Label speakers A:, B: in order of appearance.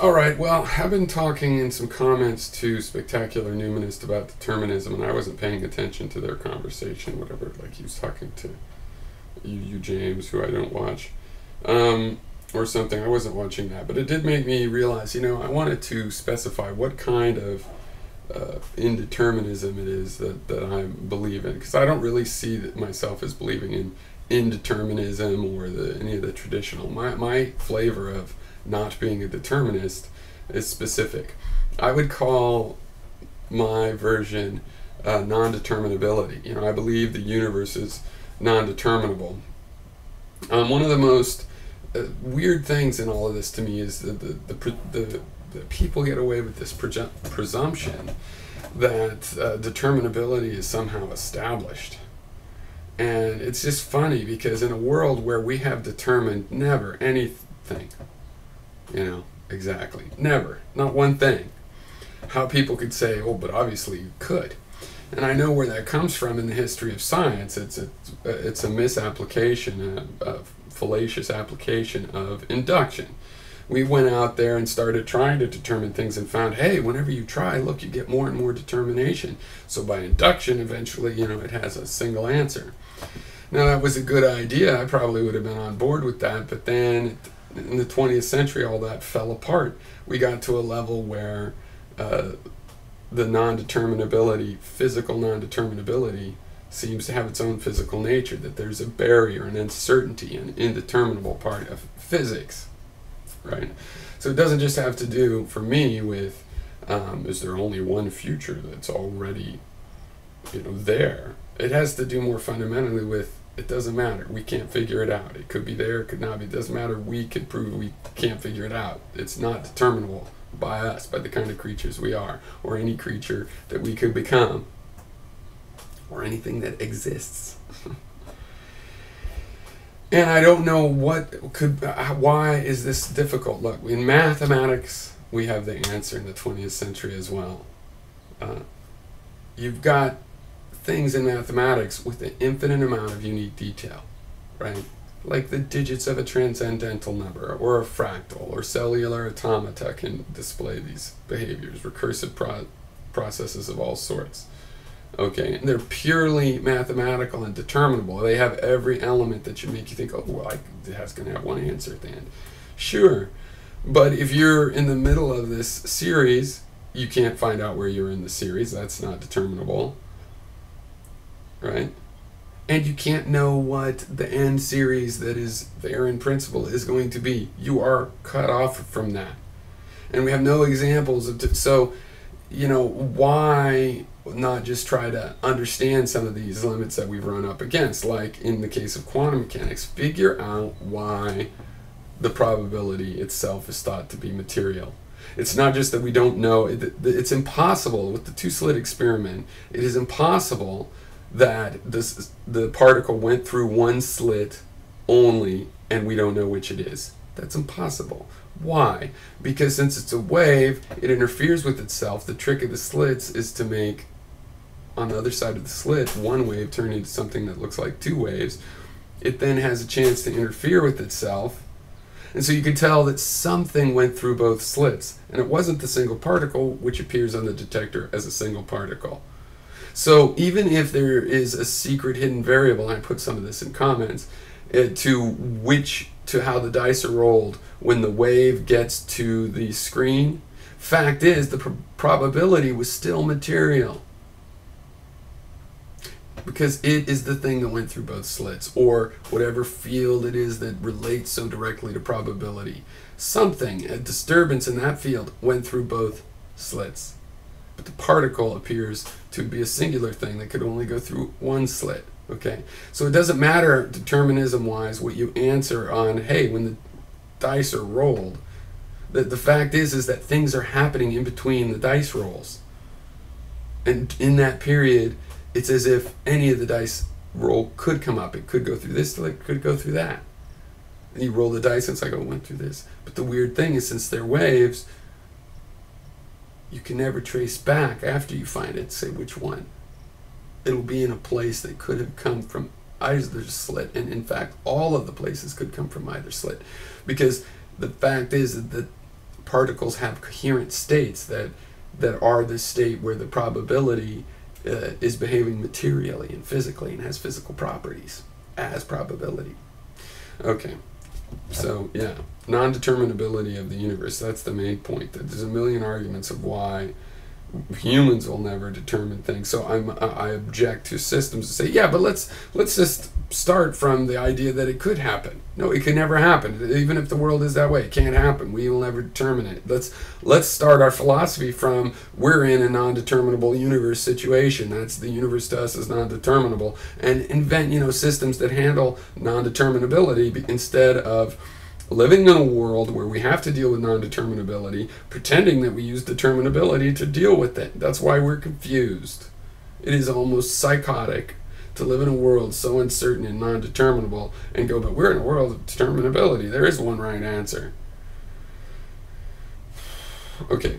A: All right, well, I've been talking in some comments to Spectacular Numinist about determinism, and I wasn't paying attention to their conversation, whatever, like he was talking to you James, who I don't watch, or something. I wasn't watching that, but it did make me realize, I wanted to specify what kind of indeterminism it is that I believe in, because I don't really see myself as believing in indeterminism or any of the traditional. My flavor of not being a determinist is specific. I would call my version nondeterminability. I believe the universe is non-determinable. One of the most weird things in all of this to me is the people get away with this presumption that determinability is somehow established. And it's just funny, because in a world where we have determined never anything, exactly, never, not one thing, how people could say, oh, but obviously you could. And I know where that comes from in the history of science. It's a misapplication, a fallacious application of induction. We went out there and started trying to determine things and found, hey, whenever you try, look, you get more and more determination. So by induction, eventually, it has a single answer. Now, that was a good idea. I probably would have been on board with that, but then in the 20th century, all that fell apart. We got to a level where the non-determinability, physical non-determinability, seems to have its own physical nature, that there's a barrier, an uncertainty, an indeterminable part of physics, right? So it doesn't just have to do, for me, with is there only one future that's already, there. It has to do more fundamentally with, it doesn't matter. We can't figure it out. It could be there, it could not be. It doesn't matter. We could prove we can't figure it out. It's not determinable by us, by the kind of creatures we are, or any creature that we could become, or anything that exists. And I don't know why is this difficult? Look, in mathematics, we have the answer in the 20th century as well. You've got things in mathematics with an infinite amount of unique detail, right? Like the digits of a transcendental number, or a fractal, or cellular automata can display these behaviors, recursive processes of all sorts. Okay, and they're purely mathematical and determinable. They have every element that should make you think, oh, well, that's going to have one answer at the end. Sure, but if you're in the middle of this series, you can't find out where you're in the series. That's not determinable, right? And you can't know what the end series that is there in principle is going to be. You are cut off from that. And we have no examples of so, why not just try to understand some of these limits that we've run up against, like in the case of quantum mechanics, figure out why the probability itself is thought to be material. It's not just that we don't know, it's impossible with the two-slit experiment. It is impossible that the particle went through one slit only and we don't know which it is. That's impossible. Why? Because since it's a wave, it interferes with itself. The trick of the slits is to make, on the other side of the slit, one wave turn into something that looks like two waves. It then has a chance to interfere with itself. And so you can tell that something went through both slits. And it wasn't the single particle, which appears on the detector as a single particle. So even if there is a secret hidden variable, and I put some of this in comments, to how the dice are rolled when the wave gets to the screen, fact is the probability was still material, because it is the thing that went through both slits, or whatever field it is that relates so directly to probability. Something, a disturbance in that field, went through both slits. But the particle appears to be a singular thing that could only go through one slit. Okay, so it doesn't matter determinism-wise what you answer on, hey, when the dice are rolled. The fact is that things are happening in between the dice rolls. And in that period, it's as if any of the dice roll could come up. It could go through this, it could go through that. And you roll the dice, and it's like, oh, it went through this. But the weird thing is, since they're waves, you can never trace back after you find it, say which one. It'll be in a place that could have come from either slit, and in fact all of the places could come from either slit, because the fact is that particles have coherent states that are the state where the probability is behaving materially and physically and has physical properties as probability. Okay, so yeah, non-determinability of the universe, that's the main point. That there's a million arguments of why humans will never determine things. So I object to systems to say, yeah, but let's just start from the idea that it could happen. No, it could never happen. Even if the world is that way, it can't happen. We will never determine it. Let's start our philosophy from, we're in a non-determinable universe situation. That's the universe to us is non-determinable, and invent, systems that handle non-determinability instead of living in a world where we have to deal with non-determinability, pretending that we use determinability to deal with it. That's why we're confused. It is almost psychotic to live in a world so uncertain and non-determinable and go, but we're in a world of determinability. There is one right answer. Okay.